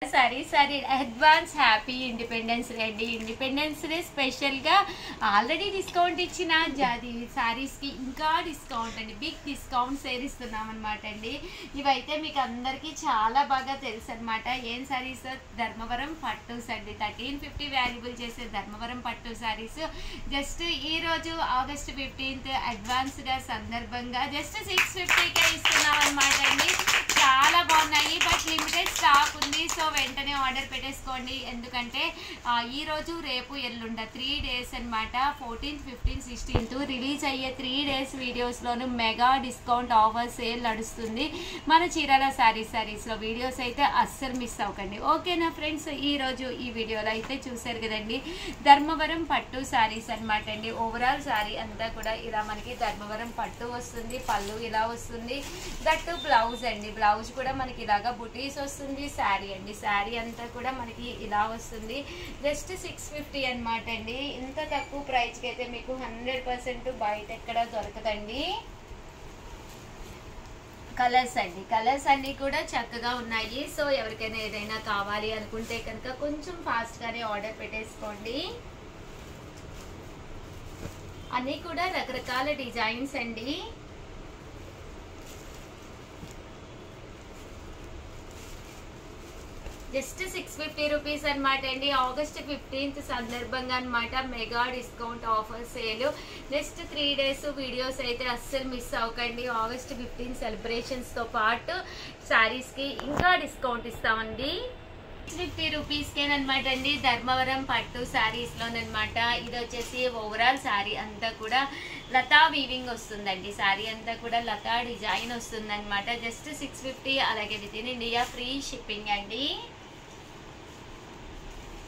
సరే advance happy independence day అండి. Independence day స్పెషల్గా ఆల్రెడీ డిస్కౌంట్ ఇచ్చిన జాది శారీస్కి ఇంకా డిస్కౌంట్ అండి, బిగ్ డిస్కౌంట్ సేల్ ఇస్తున్నాం అనమాట అండి. ఇవైతే మీకు అందరికీ చాలా బాగా తెలుసు అనమాట. ఏం శారీస్? ధర్మవరం పట్టూస్ అండి. 1350 వాల్యుబుల్ చేసే ధర్మవరం పట్టు శారీస్ జస్ట్ ఈరోజు ఆగస్ట్ 15th అడ్వాన్స్గా సందర్భంగా జస్ట్ 650కే ఇస్తున్నాం అనమాట అండి. చాలా బాగున్నాయి, బట్ లిమిటెడ్ స్టాక్ ఉంది. సో వెంటనే ఆర్డర్ పెట్టేసుకోండి, ఎందుకంటే ఈరోజు రేపు ఎల్లుండ 3 days అనమాట. 14th, 15th, 16th రిలీజ్ అయ్యే 3 days వీడియోస్లోనూ మెగా డిస్కౌంట్ ఆఫర్ సేల్ నడుస్తుంది మన చీరాల శారీస్లో. వీడియోస్ అయితే అస్సలు మిస్ అవ్వకండి, ఓకేనా ఫ్రెండ్స్? ఈరోజు ఈ వీడియోలో అయితే చూసారు కదండి, ధర్మవరం పట్టు శారీస్ అనమాట అండి. ఓవరాల్ శారీ అంతా కూడా ఇలా మనకి ధర్మవరం పట్టు వస్తుంది, పళ్ళు ఇలా వస్తుంది, దట్టు బ్లౌజ్ అండి. బ్లౌజ్ కూడా మనకి ఇలాగా బుటీస్ వస్తుంది. శారీ అండి, శారీ అంతా కూడా మనకి ఇలా వస్తుంది. జస్ట్ 650 అనమాట అండి. ఇంత తక్కువ ప్రైస్కి అయితే మీకు 100% బయట ఎక్కడ దొరకదండి. కలర్స్ అండి, కలర్స్ అన్నీ కూడా చక్కగా ఉన్నాయి. సో ఎవరికైనా ఏదైనా కావాలి అనుకుంటే కనుక కొంచెం ఫాస్ట్గానే ఆర్డర్ పెట్టేసుకోండి. అన్నీ కూడా రకరకాల డిజైన్స్ అండి. జస్ట్ 650 రూపీస్ అనమాట అండి. ఆగస్ట్ 15th సందర్భంగా అనమాట mega discount offer sale. Next 3 days videos అయితే అస్సలు మిస్ అవ్వకండి. ఆగస్ట్ 15 సెలబ్రేషన్స్తో పాటు శారీస్కి ఇంకా డిస్కౌంట్ ఇస్తామండి. 650 రూపీస్కేనమాట అండి ధర్మవరం పట్టు శారీస్లోనమాట. ఇది వచ్చేసి ఓవరాల్ శారీ అంతా కూడా లతా వీవింగ్ వస్తుందండి. శారీ అంతా కూడా లతా డిజైన్ వస్తుంది అనమాట. జస్ట్ 650, అలాగే with in India free shipping అండి.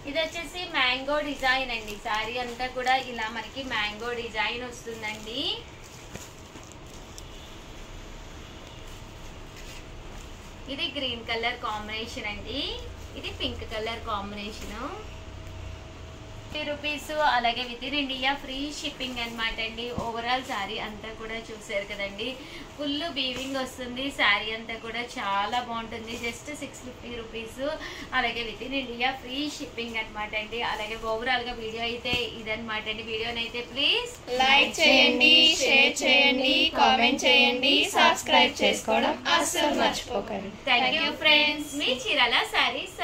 ఇది వచ్చేసి మ్యాంగో డిజైన్ అండి. శారీ అంతా కూడా ఇలా మనకి మ్యాంగో డిజైన్ వస్తుందండి. ఇది గ్రీన్ కలర్ కాంబినేషన్ అండి, ఇది పింక్ కలర్ కాంబినేషన్. 50 రూపీస్, అలాగే with in India free shipping అనమాట అండి. ఓవరాల్ శారీ అంతా కూడా చూసారు కదండి, ఫుల్ వీవింగ్ వస్తుంది. శారీ అంతా కూడా చాలా బాగుంటుంది. జస్ట్ 650 రూపీస్, అలాగే with in India free shipping అనమాట అండి. అలాగే ఓవరాల్ గా వీడియో అయితే ఇదనమాట అండి. వీడియోనైతే ప్లీజ్ లైక్ చేయండి, షేర్ చేయండి, కామెంట్ చేయండి, సబ్స్క్రైబ్ చేసుకోవడం అస్సలు మర్చిపోకండి. Thank you friends. Me Chirala saris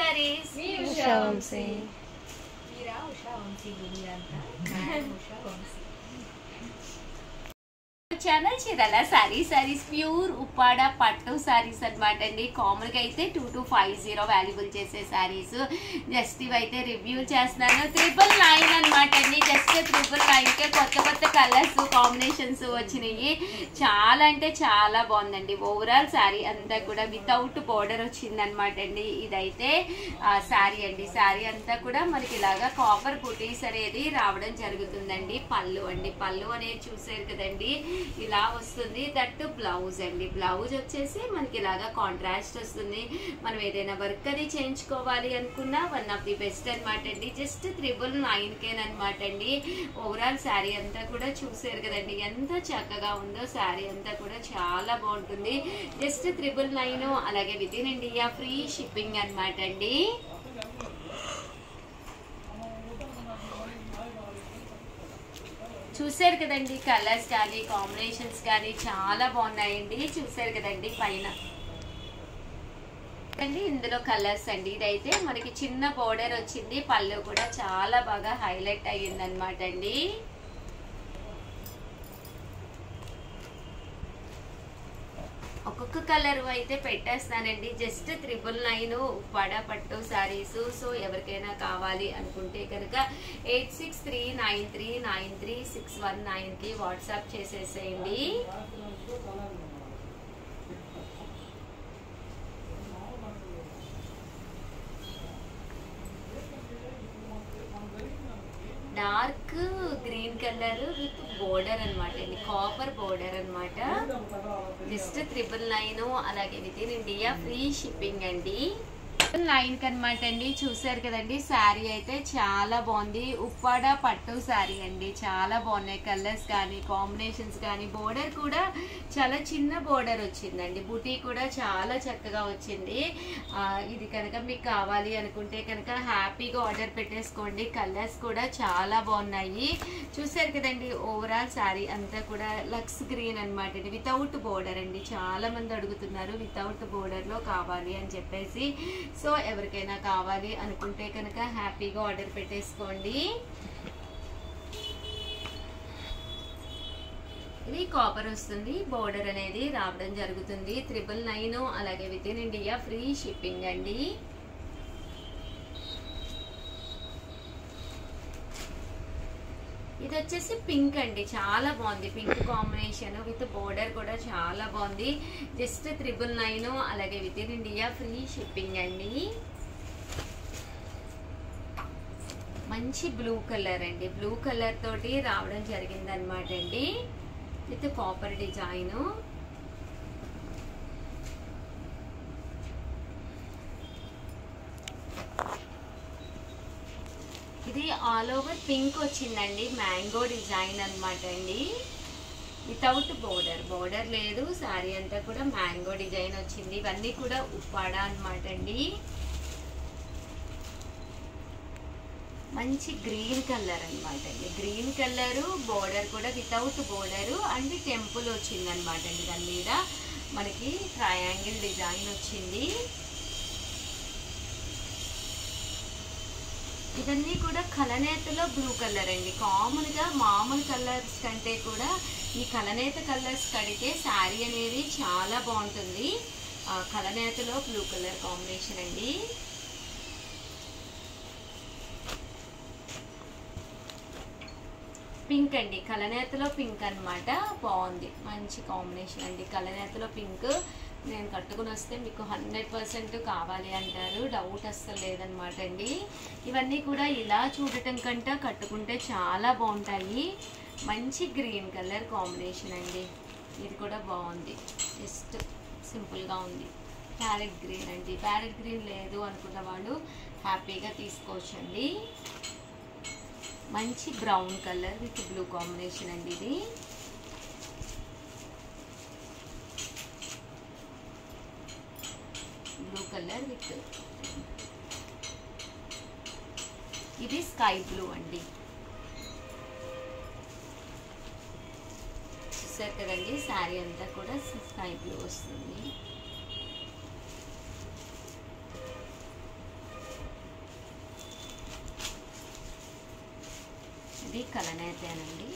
channel Chirala saris pure Uppada పట్టు శారీస్ అనమాట అండి. కామన్ గా అయితే 2250 వాల్యుబుల్ చేసే శారీస్. జస్ట్ ఇవైతే రివ్యూ చేస్తున్నాను. 999 అనమాట అండి. జస్ట్ 999కే కొత్త కలర్స్ కాంబినేషన్స్ వచ్చినాయి. చాలా అంటే చాలా బాగుందండి. ఓవరాల్ శారీ అంతా కూడా వితౌట్ బోర్డర్ వచ్చింది అనమాట అండి. ఇదైతే శారీ అండి. శారీ అంతా కూడా మనకి ఇలాగా కాపర్ బుటీస్ అనేది రావడం జరుగుతుందండి. పళ్ళు అండి, పళ్ళు అనేది చూసారు కదండి, ఇలా వస్తుంది. దట్ బ్లౌజ్ అండి. బ్లౌజ్ వచ్చేసి మనకి ఇలాగా కాంట్రాస్ట్ వస్తుంది. మనం ఏదైనా వర్క్ అది చేయించుకోవాలి అనుకున్నా వన్ ఆఫ్ ది బెస్ట్ అనమాట అండి. జస్ట్ 999 అనమాట అండి. ఓవరాల్ శారీ అంతా కూడా చూసారు కదండి, ఎంత చక్కగా ఉందో. శారీ అంతా కూడా చాలా బాగుంటుంది. జస్ట్ 999, అలాగే with in India free shipping అనమాట అండి. చూసారు కదండి, కలర్స్ కానీ కాంబినేషన్స్ కానీ చాలా బాగున్నాయండి. చూసారు కదండి పైన అండి, ఇందులో కలర్స్ అండి. ఇదైతే మనకి చిన్న బోర్డర్ వచ్చింది. పళ్ళు కూడా చాలా బాగా హైలైట్ అయ్యింది అనమాట అండి. ఒక్కొక్క కలర్ అయితే పెట్టేస్తానండి. జస్ట్ 999 ఉప్పాడ పట్టు శారీస్. సో ఎవరికైనా కావాలి అనుకుంటే కనుక 8639393619కి వాట్సాప్ చేసేసేయండి. Dark green colour with border అనమాట అండి, కాపర్ బోర్డర్ అనమాట. జస్ట్ 999, అలాగే with in India free shipping అండి. లైన్ కనమాట అండి. చూసారు కదండి, శారీ అయితే చాలా బాగుంది. ఉప్పాడ పట్టు శారీ అండి, చాలా బాగున్నాయి కలర్స్ కానీ కాంబినేషన్స్ కానీ. బోర్డర్ కూడా చాలా చిన్న బోర్డర్ వచ్చిందండి. బుటీ కూడా చాలా చక్కగా వచ్చింది. ఇది కనుక మీకు కావాలి అనుకుంటే కనుక హ్యాపీగా ఆర్డర్ పెట్టేసుకోండి. కలర్స్ కూడా చాలా బాగున్నాయి. చూసారు కదండి, ఓవరాల్ శారీ అంతా కూడా లక్స్ గ్రీన్ అనమాట అండి, వితౌట్ బోర్డర్ అండి. చాలా మంది అడుగుతున్నారు వితౌట్ బోర్డర్ లో కావాలి అని చెప్పేసి. సో ఎవరికైనా కావాలి అనుకుంటే కనుక హ్యాపీగా ఆర్డర్ పెట్టేసుకోండి. ఇది కాపర్ వస్తుంది, బోర్డర్ అనేది రావడం జరుగుతుంది. 999, అలాగే with in India free shipping అండి. ఇది వచ్చేసి పింక్ అండి, చాలా బాగుంది. పింక్ కాంబినేషన్ విత్ బోర్డర్ కూడా చాలా బాగుంది. జస్ట్ 999, అలాగే with in India free shipping అండి. మంచి బ్లూ కలర్ అండి, బ్లూ కలర్ తోటి రావడం జరిగింది అనమాట అండి, విత్ కాపర్ డిజైన్. ఇది ఆల్ ఓవర్ పింక్ వచ్చిందండి, మ్యాంగో డిజైన్ అనమాట అండి, వితౌట్ బోర్డర్. బోర్డర్ లేదు, శారీ అంతా కూడా మ్యాంగో డిజైన్ వచ్చింది. ఇవన్నీ కూడా ఉప్పాడ అనమాట అండి. మంచి గ్రీన్ కలర్ అనమాట అండి, గ్రీన్ కలరు. బోర్డర్ కూడా వితౌట్ బోర్డరు అండ్ టెంపుల్ వచ్చింది అనమాట అండి. దాని మీద మనకి ట్రయాంగిల్ డిజైన్ వచ్చింది. ఇవన్నీ కూడా కలనేతలో బ్లూ కలర్ అండి. కామన్గా మామూలు కలర్స్ కంటే కూడా ఈ కలనేత కలర్స్ కడితే శారీ అనేది చాలా బాగుంటుంది. కలనేతలో బ్లూ కలర్ కాంబినేషన్ అండి. పింక్ అండి, కలనేతలో పింక్ అనమాట, బాగుంది. మంచి కాంబినేషన్ అండి, కలనేతలో పింక్. నేను కట్టుకుని వస్తే మీకు 100% కావాలి అంటారు, డౌట్ అస్సలు లేదనమాట అండి. ఇవన్నీ కూడా ఇలా చూడటం కంటే కట్టుకుంటే చాలా బాగుంటాయి. మంచి గ్రీన్ కలర్ కాంబినేషన్ అండి, ఇది కూడా బాగుంది. జస్ట్ సింపుల్గా ఉంది. ప్యారెట్ గ్రీన్ అండి, ప్యారెట్ గ్రీన్ లేదు అనుకున్న వాళ్ళు హ్యాపీగా తీసుకోవచ్చండి. మంచి brown colour with blue combination అండి. ఇది బ్లూ కలర్ విత్, ఇది స్కై బ్లూ అండి. చూసారు కదండి, శారీ అంతా కూడా స్కై బ్లూ వస్తుంది. ఇది కలనేతేనండి.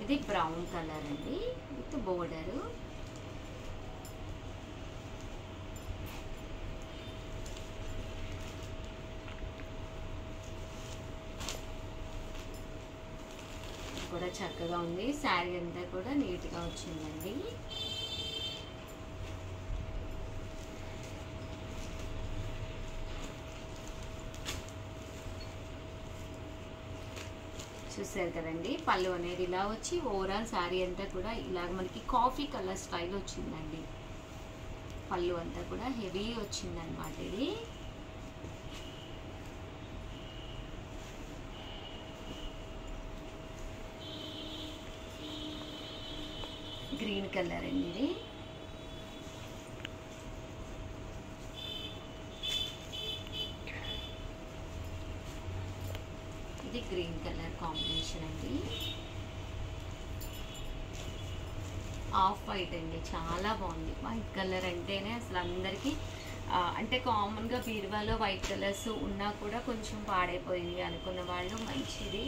ఇది బ్రౌన్ కలర్ అండి విత్ బోర్డరు. కూడా చక్కగా ఉంది. శారీ అంతా కూడా నీట్గా వచ్చిందండి. చూసారు కదండి, పళ్ళు అనేది ఇలా వచ్చి ఓవరాల్ శారీ అంతా కూడా ఇలాగ మనకి కాఫీ కలర్ స్టైల్ వచ్చిందండి. పళ్ళు అంతా కూడా హెవీ వచ్చిందనమాట. ఇది గ్రీన్ కలర్ అండి. ఇది ఇది గ్రీన్ కలర్ కాంబినేషన్ అండి. ఆఫ్ వైట్ అండి, చాలా బాగుంది. వైట్ కలర్ అంటేనే అసలు అందరికీ అంటే కామన్గా బీరువాలో వైట్ కలర్స్ ఉన్నా కూడా కొంచెం పాడైపోయింది అనుకున్న వాళ్ళు మంచిది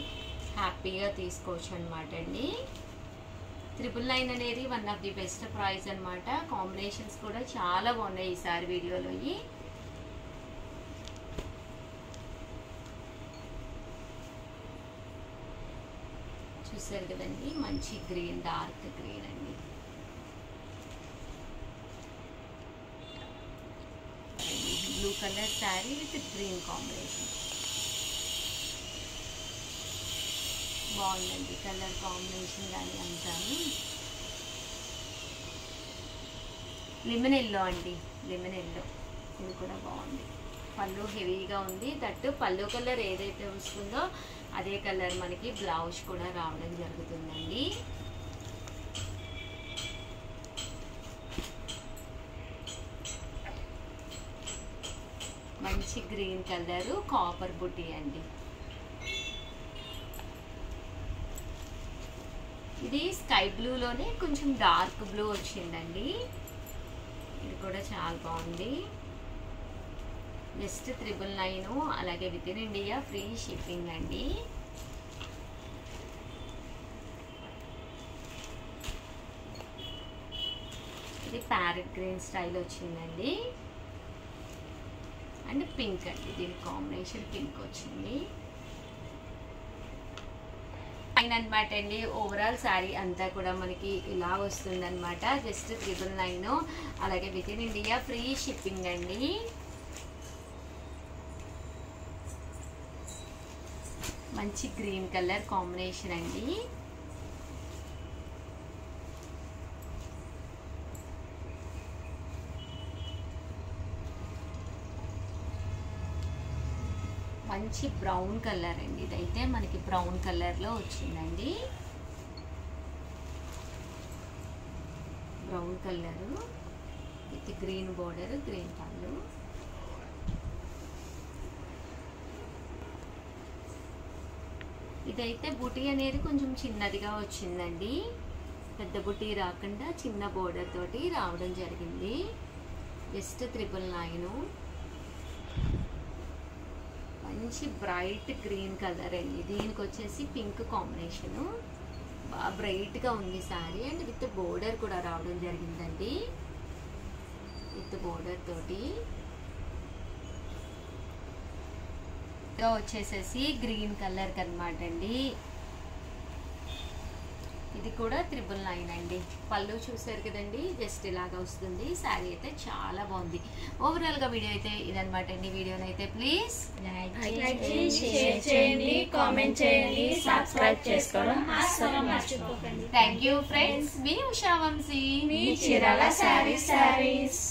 హ్యాపీగా తీసుకోవచ్చు అనమాట అండి. 999 అనేది one of the best price అనమాట. కాంబినేషన్స్ కూడా చాలా బాగున్నాయి ఈసారి వీడియోలో. చూసారు కదండి, మంచి గ్రీన్, డార్క్ గ్రీన్ అండి. Blue colour sari with green combination. బాగుందండి కలర్ కాంబినేషన్ కానీ అంతా. లెమన్ ఎల్లో అండి, లెమన్ ఎల్లో ఇది కూడా బాగుంది. పళ్ళు హెవీగా ఉంది, దట్టు పళ్ళు కలర్ ఏదైతే వస్తుందో అదే కలర్ మనకి బ్లౌజ్ కూడా రావడం జరుగుతుందండి. మంచి గ్రీన్ కలరు కాపర్ బుట్టి అండి. ఇది స్కై బ్లూలోనే కొంచెం డార్క్ బ్లూ వచ్చిందండి. ఇది కూడా చాలా బాగుంది. జస్ట్ 999, అలాగే with in India free shipping అండి. ఇది ప్యారెట్ గ్రీన్ స్టైల్ వచ్చిందండి అండ్ పింక్ అండి, దీని కాంబినేషన్ పింక్ వచ్చింది అనమాట అండి. ఓవరాల్ శారీ అంతా కూడా మనకి ఇలా వస్తుంది అనమాట. జస్ట్ 999, అలాగే with in India free shipping అండి. మంచి గ్రీన్ కలర్ కాంబినేషన్ అండి. మంచి బ్రౌన్ కలర్ అండి, ఇదైతే మనకి బ్రౌన్ కలర్లో వచ్చిందండి. Brown colour with green border, green పళ్ళు. ఇదైతే బుటీ అనేది కొంచెం చిన్నదిగా వచ్చిందండి, పెద్ద బుటీ రాకుండా చిన్న బోర్డర్ తోటి రావడం జరిగింది. జస్ట్ 999. మంచి బ్రైట్ గ్రీన్ కలర్ అండి, దీనికి వచ్చేసి పింక్ కాంబినేషను. బాగా బ్రైట్గా ఉంది శారీ అండ్ విత్ బోర్డర్ కూడా రావడం జరిగిందండి, విత్ బోర్డర్ తోటి. వచ్చేసేసి గ్రీన్ కలర్ కనమాట అండి. ఇది కూడా 999 అండి. పళ్ళు చూసారు కదండి, జస్ట్ ఇలాగా వస్తుంది. శారీ అయితే చాలా బాగుంది. ఓవరాల్గా వీడియో అయితే ఇదనమాట అండి. వీడియోని అయితే ప్లీజ్ లైక్ చేయండి, షేర్ చేయండి, కామెంట్ చేయండి, సబ్స్క్రైబ్ చేసుకోవడం అస్సలు మర్చిపోకండి. Thank you friends. మీ ఉషా వంశీ, మీ చీరాల శారీస్.